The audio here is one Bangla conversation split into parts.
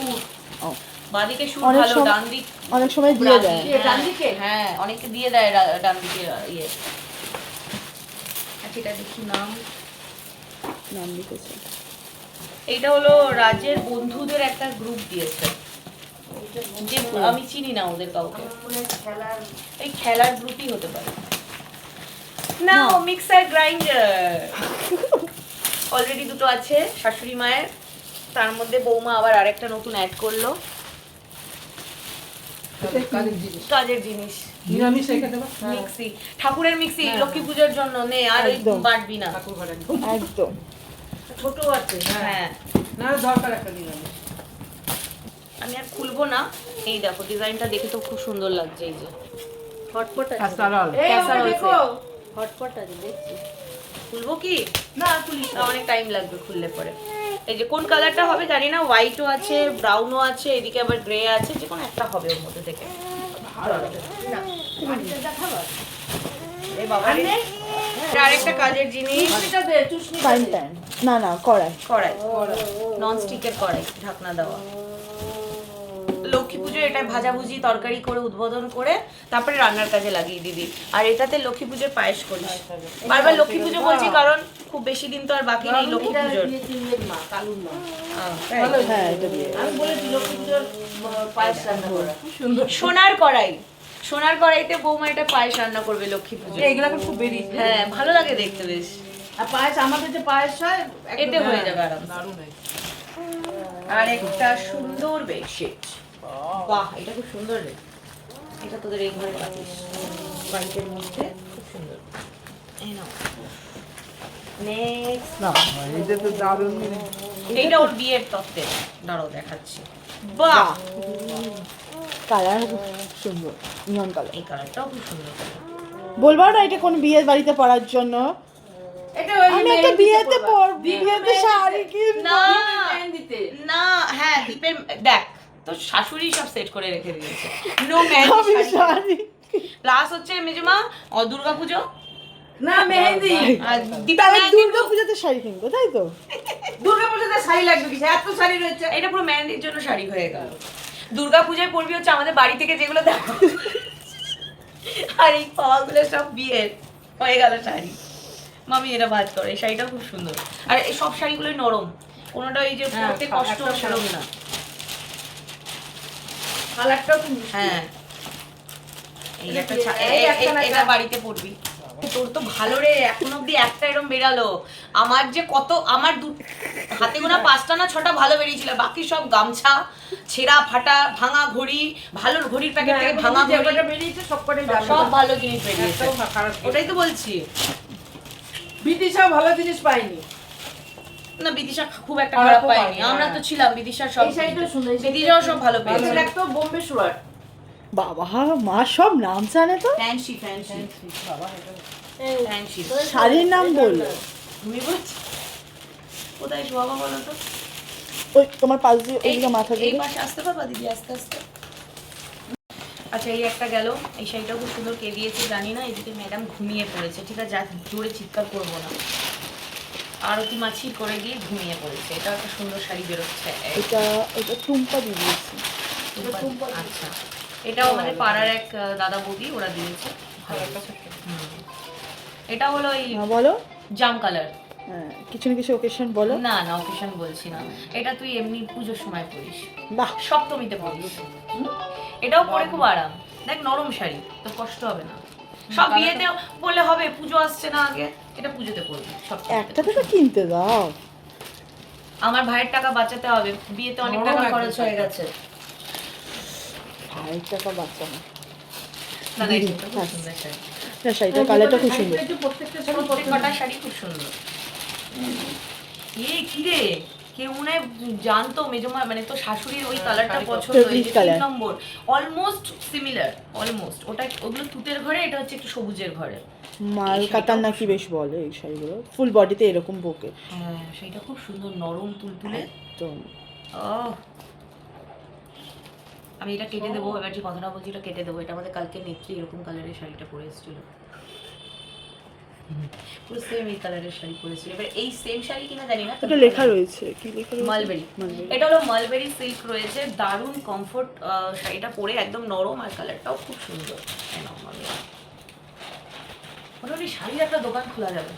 সুর। ও বাঁদিকে সুর অনেক ভালো, সময়- ডান দিক অনেক সময় দিয়ে দেয়। ডান দিকে, হ্যাঁ অনেকে দিয়ে দেয় ডান দিকে ইয়ে। আচ্ছা এটা দেখি নাম লিখেছে। এইটা হলো রাজের বন্ধুদের একটা গ্রুপ দিয়েছে, যে আমি চিনি না ওদের কাউকে, এই খেলার গ্রুপই হতে পারে। না মিক্সার গ্রাইন্ডার অলরেডি দুটো আছে শাশুড়ি মায়ের, তার মধ্যে বৌমা আবার আরেকটা নতুন অ্যাড করলো। কাজের জিনিস নিরামিষ রেখে দেবো। মিক্সি, ঠাকুরের মিক্সি, লক্ষ্মী পুজোর জন্য নে, আর ওই একদম। বাটবি না। একদম ছোট আছে, হ্যাঁ না দরকার একটা নিরামিষ। আমি আর খুলবো না। এই দেখো ডিজাইনটা দেখে তো খুব সুন্দর লাগছে। এই যে হটপট আছে, কাঁচারল। Casserole set. হটপট আছে দেখছি। খুলবো কি না, খুলিস না, অনেক টাইম লাগবে খুললে পরে। এই যে কোন কালারটা হবে জানি না, হোয়াইটও আছে, ব্রাউনও আছে, এদিকে আবার গ্রে আছে, যে কোনো একটা হবে ওর মধ্যে থেকে। এই বাবা রে, এটা আরেকটা কাজের জিনিস, ফাইন প্যান, না না কড়াই। কড়াই, নন স্টিকের কড়াই, ঢাকনা দেওয়া। লক্ষ্মী পুজো এটা ভাজাভুজি তরকারি করে উদ্বোধন করে তারপরে রান্নার কাজে লাগিয়ে দিবি। আর এটাতে লক্ষ্মী পুজোর পায়েস করিস। বারবার লক্ষ্মী পুজো বলছি কারণ খুব বেশি দিন তো আর বাকি নেই লক্ষ্মী পুজোর। হ্যাঁ এটা দিয়ে আমি বলেছি লক্ষ্মী পুজোর পায়েস রান্না করা সোনার কড়াই, সোনার কড়াইতে বৌমা এটা পায়েস রান্না করবে লক্ষ্মী পুজো। এগুলো এখন খুব বেরিয়েছে। হ্যাঁ ভালো লাগে দেখতে বেশ। আর পায়েস আমাদের যে পায়েস হয় এতে হয়ে যাবে আরাম। দারুণ হয়। আর একটা সুন্দর বেডশিট, বাহ এটা খুব সুন্দর রে, এটা তোদের এই ঘরে পাতিস বাড়ির মধ্যে, খুব সুন্দর। এই নাও নেক্সট, না এটা তো দারুণ। এইটা ওর বিয়ের তত্ত্বে, দাঁড়াও দেখাচ্ছি। বাহ কালার সুন্দর, নিয়ন কালার। এই কালারটাও খুব সুন্দর। বলবো না এটা কোন বিয়ের বাড়িতে পরার জন্য। এটা ওই আমি একটা বিয়েতে বিয়েতে শাড়ি কিনবো। না মেহেন্দিতে না, হ্যাঁ দীপের দেখ তো শাশুড়ি সব সেট করে রেখে দিয়েছে। নো আমি মেহেন্দি শাড়ি প্লাস হচ্ছে মেজমা দুর্গাপুজো না মেহেন্দি আর দীপা তাহলে মেহেন্দি দুর্গা পুজোতে শাড়ি কিনবো, তাই তো? দুর্গা পুজোতে শাড়ি লাগবে কি, এত শাড়ি রয়েছে। এটা পুরো মেহেন্দির জন্য শাড়ি হয়ে গেল। দুর্গা পূজায় পরবি হচ্ছে আমাদের বাড়ি থেকে যেগুলো দেখো, আর এই পাওয়াগুলো সব বিয়ের হয়ে গেল শাড়ি। মামি এটা বাদ করে, এই শাড়িটা খুব সুন্দর। আর এই সব শাড়িগুলোই নরম, কোনোটা এই যে পরতে কষ্ট সেরকম না। কালারটাও খুব হ্যাঁ এই একটা এই একটা না এটা বাড়িতে পরবি। তোর তো ভালো রে, এখন অব্দি একটা এরকম বেরালো। আমার যে কত, আমার হাতে গোনা 5টা না 6টা ভালো বেরিয়েছিল, বাকি সব গামছা, ছেঁড়া ফাটা, ভাঙা ঘড়ি, ভালো ঘড়ির প্যাকেট থেকে ভাঙা ঘড়ি, যেটা বেরিয়েছে সবকটাই দাম। সব ভালো জিনিস বেরিয়েছে। একটাও খারাপ নেই। ওটাই তো বলছি। বিদিশাও ভালো জিনিস পাইনি। না বিদিশা খুব একটা খারাপ পাইনি, আমরা তো ছিলাম বিদিশার সব, এই শাড়িটাও সুন্দর, এই বিদিশাও সব ভালো পেয়েছে। এটা তো বোম্বে সুয়ার। বাবা মা সব নাম জানে তো। ফ্যান্সি ফ্যান্সি ফ্যান্সি শাড়ির নাম বললো। তুমি বলছি কোথায় শোয়াবা বলো তো? ওই তোমার পাশ দিয়ে ওইদিকে মাথা এই দিয়ে। পাশে আসতে পারবা দিদি, আস্তে আস্তে। আচ্ছা এই একটা গেল, এই শাড়িটাও খুব সুন্দর, কে দিয়েছে জানি না। এদিকে ম্যাডাম ঘুমিয়ে পড়েছে, ঠিক আছে জোরে চিৎকার করবো না। আরতি মাছি করে গিয়ে ঘুমিয়ে পড়েছে। এটা একটা সুন্দর শাড়ি বেরোচ্ছে। এটা এটা টুম্পা দিয়ে দিয়েছি। আচ্ছা এটাও আমাদের পাড়ার এক দাদা বৌদি ওরা দিয়েছে, ভালো লাগছে। এটা হলো এই হ্যাঁ বলো। জাম কালার। হ্যাঁ কিছু না কিছু ওকেশন বলো। না না অকেশন বলছি না, এটা তুই এমনি পুজোর সময় পরিস, বাহ সপ্তমীতে পরিস। এটাও পরে খুব আরাম, দেখ নরম শাড়ি, তো কষ্ট হবে না। সব বিয়েতে বললে হবে, পুজো আসছে না আগে, এটা পুজোতে পরবি সব। একটা তো কিনতে দাও। আমার ভাইয়ের টাকা বাঁচাতে হবে, বিয়েতে অনেক টাকা খরচ হয়ে গেছে। ভাই টাকা বাঁচানো। না না এটা খুব সুন্দর শাড়ি, না শাড়িটার কালারটা খুব সুন্দর। এই যে প্রত্যেকটা শাড়ি প্রত্যেকটা শাড়ি খুব সুন্দর। কি রে, কেউ মনে হয় জানতো মেজমা, মানে তো শাশুড়ির ওই কালারটা পছন্দ, এই যে 3 নম্বর অলমোস্ট সিমিলার, অলমোস্ট ওটা, ওগুলো তুতের ঘরে, এটা হচ্ছে একটু সবুজের ঘরে। মাল কাতার নাকি বেশ বলে এই শাড়িগুলো, ফুল বডিতে এরকম বোকে। হ্যাঁ সেটা খুব সুন্দর, নরম তুলতুলে। তো আমি এটা কেটে দেবো, এবার যে কথাটা বলছি এটা কেটে দেবো। এটা আমাদের কালকে নেত্রী এরকম কালারের শাড়িটা পরে এসেছিল। পুরো সেম এই কালারের শাড়ি পরেছিল। এবার এই সেম শাড়ি কিনা জানি না, এটা লেখা রয়েছে, কি লেখা রয়েছে? মালবেরি। মালবেরি। এটা হলো মালবেরি সিল্ক রয়েছে, দারুণ কমফোর্ট শাড়িটা পরে, একদম নরম আর কালারটাও খুব সুন্দর। মোটামুটি শাড়ির একটা দোকান খোলা যাবে।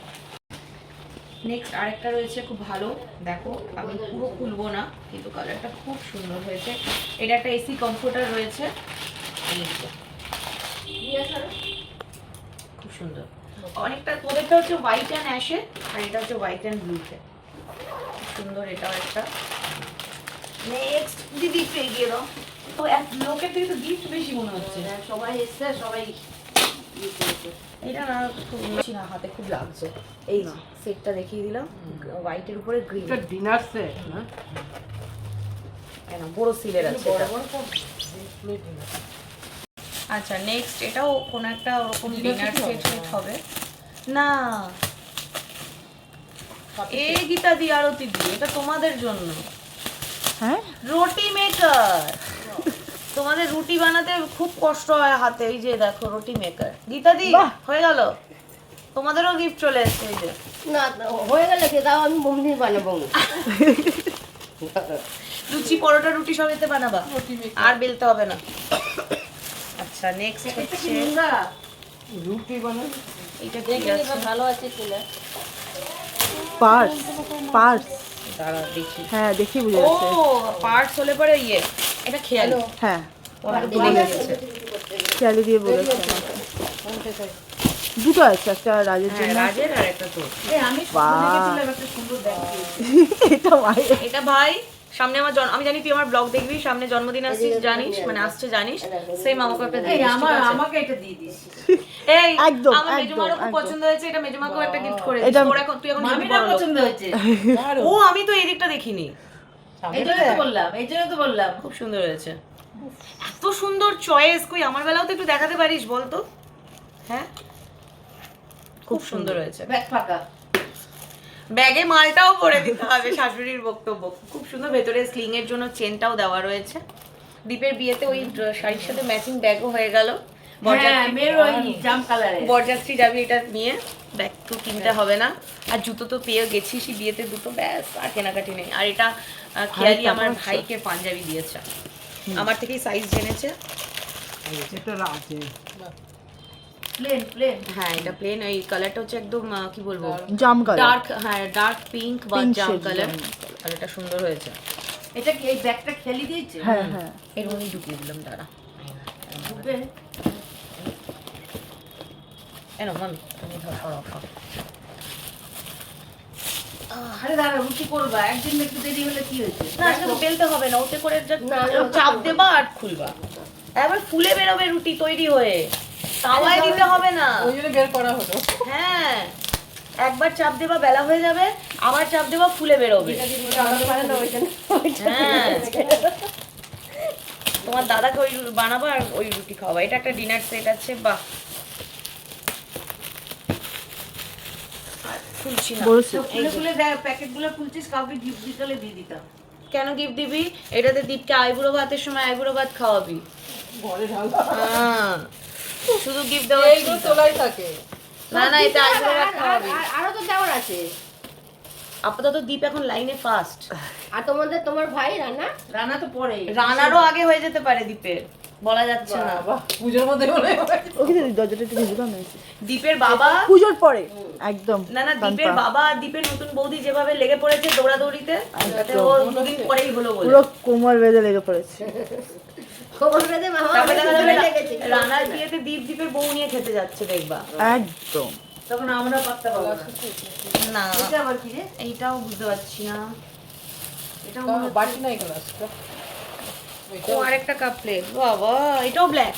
নেক্সট আরেকটা রয়েছে খুব ভালো, দেখো আমি পুরো খুলবো না কিন্তু কালারটা খুব সুন্দর হয়েছে। এটা একটা এসি কমফোর্টার রয়েছে, এই যে। খুব সুন্দর। অনেকটা তোদেরটা হচ্ছে হোয়াইট অ্যান্ড অ্যাশে, আর এটা হচ্ছে হোয়াইট অ্যান্ড ব্লুতে। সুন্দর, এটাও একটা। নেক্সট দিদি একটু এগিয়ে দাও। তো লোকের থেকে তো গিফট বেশি মনে হচ্ছে। সবাই এসছে, সবাই ইয়ে করেছে। এটা না খুব বেশি না, হাতে খুব লাগছে। এই সেটটা দেখিয়ে দিলাম, হোয়াইটের উপরে গ্রিন। এটা ডিনার সেট না? কেন বড় সিলের আছে এটা। বড় সব ডিসপ্লে ডিনার। আচ্ছা নেক্সট এটাও কোন একটা ওরকম ডিনার সেট হবে না। এই গীতা দি আরতি দি, এটা তোমাদের জন্য। হ্যাঁ, রুটি মেকার। তোমাদের রুটি বানাতে খুব কষ্ট হয় হাতে, এই যে দেখো রুটি মেকার। গীতা দি বাহ। হয়ে গেল, তোমাদেরও গিফট চলে এসেছে। এই যে না হয়ে গেলে কে দাও, আমি বমনি বানাবো। লুচি পরোটা রুটি সব এতে বানাবা, আর বেলতে হবে না। আচ্ছা নেক্সট হচ্ছে রুটি বানাই। এটা কি আছে? ভালো আছে ছেলে। Purse, purse. দাঁড়া দেখি। হ্যাঁ, দেখি বুঝে ও যাচ্ছে। পার্টস হলে পরে ইয়ে, এটা খেয়াল। হ্যাঁ, ওরা ভুলে গেছে। চালি দিয়ে বলেছে আমাকে। দুটো আছে, একটা রাজের হ্যাঁ, জন্য। রাজের আর একটা তোর। আমি বাহ। দেখেছিলাম একটা সুন্দর ব্যাগ দিয়েছে। এটা মায়ের। এটা ভাই সামনে আমার আমি জানি তুই আমার ব্লগ দেখবি, সামনে জন্মদিন আসছিস জানিস, মানে আসছে জানিস, সেম আমাকে একটা দিয়ে এই দিস, ঠিক আছে? আমাকে এটা দিয়ে দিস। এই একদম, আমার মেজমারও খুব একদম। পছন্দ হয়েছে, এটা মেজমাকেও একটা গিফট করে দিস। এটা- তোর এখন তুই এখন হেবি মামিটা বড় লোক। পছন্দ হয়েছে। ও আমি তো এই দিকটা দেখিনি। এই জন্য তো বললাম, এই জন্য তো বললাম। খুব সুন্দর হয়েছে, এত সুন্দর চয়েস। কই আমার বেলাও তো একটু দেখাতে পারিস বলতো। হ্যাঁ খুব সুন্দর হয়েছে। ব্যাগ ফাঁকা। ব্যাগে মালটাও পরে দিতে হবে, শাশুড়ির বক্তব্য। খুব সুন্দর, ভেতরে স্লিং এর জন্য চেনটাও দেওয়া রয়েছে। দীপের বিয়েতে ওই শাড়ির সাথে ম্যাচিং ব্যাগও হয়ে গেল। হ্যাঁ, মেয়ের ওই জাম কালারে। বরযাত্রী যাবি এটা নিয়ে, ব্যাগ তো কিনতে হবে না। আর জুতো তো পেয়ে গেছিসই বিয়েতে, দুটো ব্যাস, আর কেনাকাটি নেই। আর এটা খেয়ালি আমার ভাইকে পাঞ্জাবি দিয়েছে, আমার থেকেই সাইজ জেনেছে। এটা রাজে। Plain plain. হ্যাঁ এটা প্লেন, এই কালারটা হচ্ছে একদম কি বলবো, জাম কালার। ডার্ক, হ্যাঁ ডার্ক পিঙ্ক বা Pink জাম shade, কালার। জাম কালারটা সুন্দর হয়েছে। এটা কি এই ব্যাগটা খেলি দিয়েছে? হ্যাঁ, হ্যাঁ। এর মধ্যেই ঢুকিয়ে দিলাম, দাঁড়া। ঢুকবে? এনো মামি তুমি ধর, সরাও সব। আরে দাঁড়া, রুটি করবা, একদিন একটু দেরি হলে কি হয়েছে? না আজকে তো বেলতে হবে না, ওতে করে just না, না, চাপ দেবা আর খুলবা। এবার ফুলে বেরোবে রুটি তৈরি হয়ে, তাওয়ায় দিতে হবে না। ওই জন্য বের করা হলো। হ্যাঁ একবার চাপ দেবা, বেলা হয়ে যাবে, আবার চাপ দেবা, ফুলে বেরোবে। হ্যাঁ তোমার দাদাকে ওই বানাবো আর ওই রুটি খাওয়াবো। এটা একটা ডিনার সেট আছে, বাহ। আর খুলছি না। বড় set। এই খুলে যে। খুলে প্যাকেটগুলো খুলছিস, কাউকে গিফট দিতে হলে দিয়ে দিতাম। কেন গিফট দিবি? এটাতে দীপকে আইবুড়ো ভাতের সময় আইবুড়ো ভাত খাওয়াবি। ঘরে ঢালা। হ্যাঁ, শুধু গিফট দেওয়া এইগুলো তোলাই থাকে। না না, এটা আইবুড়ো ভাত খাওয়াবি। আরো তো দেওয়ার আছে। আপাতত দীপ এখন লাইনে ফার্স্ট। আর তোমার ভাই রানা? রান্না তো পরে। রানারও আগে হয়ে যেতে পারে দীপের, বলা যাচ্ছে না। বাহ, পুজোর মধ্যে মনে হয়। ওকে তো দরজাটা একটু ভেজে দাও না। দীপের বাবা, পুজোর পরে একদম। না না, দীপের বাবা আর দীপের নতুন বৌদি যেভাবে লেগে পড়েছে দৌড়াদৌড়িতে, তাতে ও দুদিন পরেই হলো বলে। পুরো কোমর বেঁধে লেগে পড়েছে। খবর পেতে মামা তারপরে দেখা যাবে লেগেছে। রানার বিয়েতে দীপের বউ নিয়ে খেতে যাচ্ছে দেখবা। একদম। তখন আমরা পাত্তা পাবো না। না এটা আবার কি রে? এইটাও বুঝতে পারছি না। এটা বাটি নাই গ্লাসটা। ও আরেকটা কাপ প্লেট, বাবা এটাও ব্ল্যাক।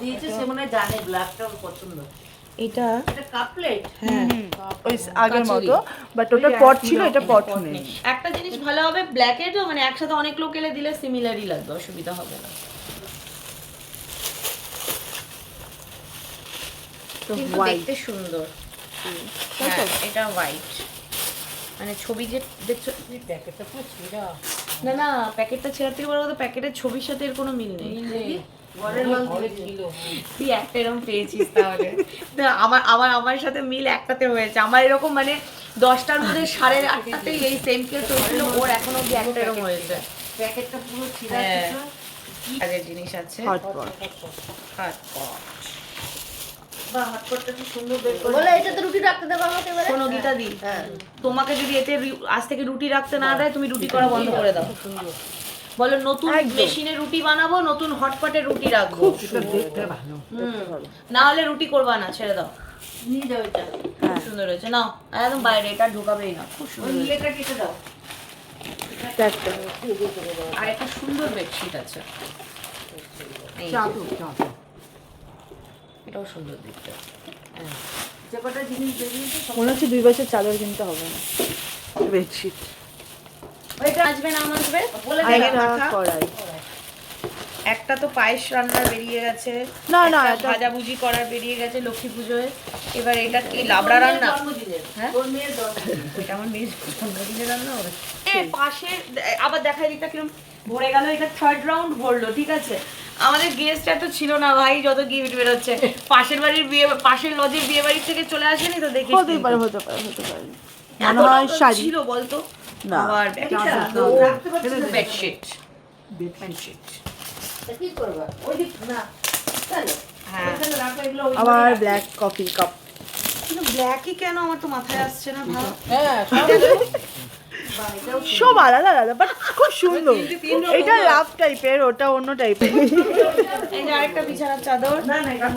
দিয়েছে, সে মনে হয় জানে ব্ল্যাকটা ওর পছন্দ। এটা এটা কাপ প্লেট। হ্যাঁ ওই আগের কাচুরি। মতো, বাট ওটা পট ছিল, এটা পট নেই। একটা জিনিস ভালো হবে, ব্ল্যাকের তো মানে একসাথে অনেক লোক এলে দিলে সিমিলারই লাগবে, অসুবিধা হবে না। তো কিন্তু white। দেখতে সুন্দর। হ্যাঁ, এটা হোয়াইট, মানে ছবি যে দেখছো এই প্যাকেটটা পুরো ছেঁড়া। না না, প্যাকেটটা ছেঁড়ার থেকে বড় কথা প্যাকেটের ছবির সাথে এর কোনো মিল নেই। ঘরে ছিল। তুই একটা এরকম পেয়েছিস তাহলে। না, আমার সাথে মিল একটাতে হয়েছে। আমার এরকম মানে 10টার মধ্যে 8:30টাতেই এই সেম কেস হয়েছিল, ওর এখনো অব্দি একটা এরকম হয়েছে। প্যাকেটটা পুরো ছিঁড়া হ্যাঁ। ছিল। কাজের জিনিস আছে। Hotpot hotpot. বাহ, হটপটটা কি সুন্দর বের করে। বলে এটা তো রুটি রাখতে দেবো আমাকে এবারে। শোনো গীতা দি, হ্যাঁ। তোমাকে যদি এতে আজ থেকে রুটি রাখতে না দেয়, তুমি রুটি করা বন্ধ করে দাও। বলো নতুন মেশিনে রুটি বানাবো, নতুন হটপটে রুটি রাখবো। না হলে রুটি করবা না, ছেড়ে দাও। নিয়ে যাও এটা। খুব সুন্দর হয়েছে। নাও একদম বাইরে, এটা ঢোকাবেই না। খুব ওই সুন্দর হয়েছে। নীলেটা কেটে দাও। চারটে আর একটা সুন্দর বেডশিট আছে, এই যে। এটাও সুন্দর দেখতে। হ্যাঁ। যে কটা জিনিস বেরিয়েছে সব মনে হচ্ছে 2 বছর চাদর কিনতে হবে না। বেডশিট, ওইটা আসবে না আসবে বলে আরেকটা দিলাম মাথা। কড়াই। একটা তো পায়েস রান্নার বেরিয়ে গেছে, না, না, একটা এটা- ভাজাভুজি করার বেরিয়ে গেছে লক্ষ্মী পুজোয়। এবার এটা কি লাবড়া রান্না? জন্মদিনের। হ্যাঁ? তোর মেয়ের জন্মদিন। এটা আমার মেয়ের জন্মদিনের রান্না হবে। পাশে আবার দেখাই দিকটা কিরম ভরে গেল। এটা 3rd রাউন্ড ভরলো, ঠিক আছে। আমাদের গেস্ট এত ছিল না ভাই, যত গিফট বেরোচ্ছে। পাশের বাড়ির বিয়ে, পাশের লজের বিয়ে বাড়ি থেকে চলে আসেনি তো, দেখি হতে পারে হতে পারে হতে পারে মনে হয় শাড়ি ছিল বলতো। না। আবার রাখতে পারছি না। Bedsheet, bedsheet. তা কি করবা? ওই দিক না। কেন? হ্যাঁ, ওইখানে রাখো এগুলো ওই আবার ব্ল্যাক কফি কাপ। কিন্তু ব্ল্যাকই কেন আমার তো মাথায় আসছে না ভাব। হ্যাঁ, সব আলাদা আলাদা বাট খুব সুন্দর। এটা লাভ টাইপের, ওটা অন্য টাইপের। এই যে আরেকটা বিছানার চাদর, না না এটা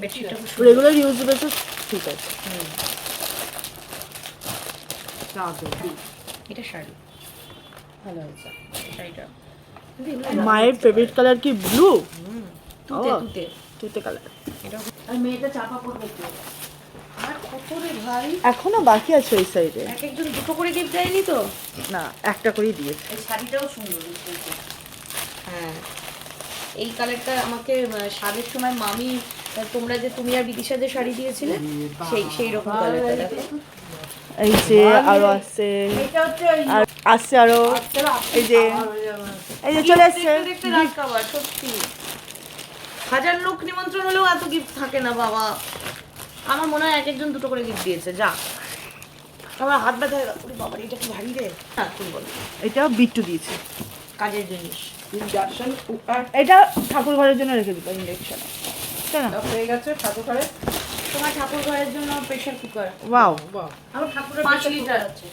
বেডশিটটা খুব সুন্দর। রেগুলার ইউজ বেসিস ঠিক আছে। এটা শাড়ি ভালো হয়েছে শাড়িটা। মায়ের ফেভারিট কালার কি ব্লু? তুতে ও। তুতে তুতে কালার। এটা আর মেয়েটা চাপা পড়বে তো। আর কত রে ভাই, এখনো বাকি আছে ওই সাইডে। এক একজন দুটো করে গিফট দেয়নি তো। না, একটা করেই দিয়েছে। এই শাড়িটাও সুন্দর হয়েছে। হ্যাঁ, এই কালারটা আমাকে শাড়ির সময় মামি, তোমরা যে তুমি আর বিদিশা যে শাড়ি দিয়েছিলে সেই রকম কালারটা দেখো। এই যে আরো আছে, এটা হচ্ছে ওই আর আসছে আরো। এই যে চলে এসছে। দেখতে দেখতে রাত খাবার, সত্যি 1000 লোক নিমন্ত্রণ হলেও এত গিফট থাকে না বাবা। আমার মনে হয় এক একজন দুটো করে গিফট দিয়েছে। যা, আমার হাত ব্যথা হয়ে গেল। ওরে বাবা, এটা কি ভারী রে। হ্যাঁ, তুমি বলো। এটা বিট্টু দিয়েছে। কাজের জিনিস। এটা ঠাকুর ঘরের জন্য রেখে দিবা ইন্ডাকশন। তাই না? হয়ে গেছে ঠাকুর ঘরে। তোমার ঠাকুর ঘরের জন্য প্রেসার কুকার ওয়াও। বাহ, আমার ঠাকুরের 5 লিটার আছে।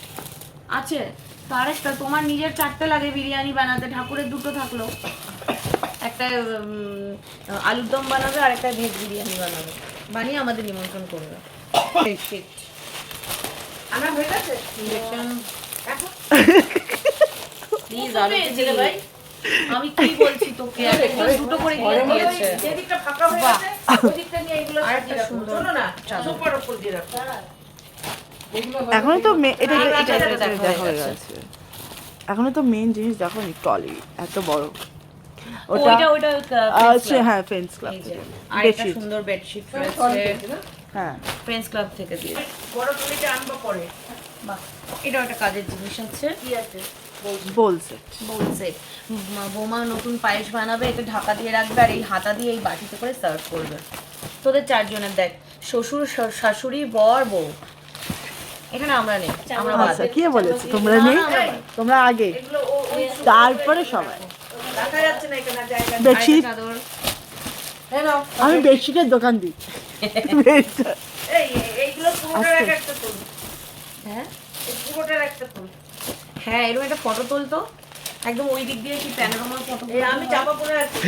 আছে তার একটা, তোমার নিজের 4টে লাগে বিরিয়ানি বানাতে, ঠাকুরের 2টো থাকলো। একটা আলুর দম বানাবে আর একটা ভেজ বিরিয়ানি বানাবে, বানিয়ে আমাদের নিমন্ত্রণ করবে। আনা হয়ে গেছে ইলেকশন প্লিজ আলু ছেলে ভাই, আমি কি বলছি তোকে, এক একজন 2টো করে দিয়ে দিয়েছে। যেদিকটা ফাঁকা হয়ে গেছে ওই দিকটা নিয়ে এগুলো আরেকটা সাজিয়ে রাখো। সুন্দর শোনো না চাদর। সোফার উপর দিয়ে রাখো। এগুলো এখনো তো এটা আর এটা রাতে এটা রাতে দেখা দেখা হয়ে হয়ে গেছে। গেছে। এখনো তো মেইন জিনিস দেখো নি, টলি এত বড়। ওইটা ওইটা আছে, হ্যাঁ ফ্রেন্ডস ক্লাব এই যে থেকে। আর একটা বেডশিট, সুন্দর বেডশিট টলি রয়েছে, দিয়েছে না? হ্যাঁ ফ্রেন্ডস ক্লাব থেকে দিয়েছে। বড় টলিটা আনবো পরে। বাহ, এটাও একটা কাজের জিনিস আছে। কি আছে? বলছে। বলছে বৌমা নতুন পায়েস বানাবে, এটা ঢাকা দিয়ে রাখবে আর এই হাতা দিয়ে এই বাটিতে করে সার্ভ করবে। তোদের 4 জনের দেখ, শ্বশুর শাশুড়ি বর বউ, এখানে আমরা নেই, আমরা বাদ। আচ্ছা, কে বলেছে তোমরা নেই? তোমরা আগে, এগুলো ওই তারপরে সবাই। দেখা যাচ্ছে না এখানে জায়গা। বেডশিট, আরেকটা চাদর। এই নাও। আমি বেডশিটের দোকান দিই। এইগুলো পুরোটার এক একটা তুল। হ্যাঁ এই পুরোটার একটা তুল। হ্যাঁ, এরকম একটা ফটো তুলতো একদম ওই দিক দিয়ে কি প্যানোরামার ফটো। এই আমি চাপা পড়ে আছি।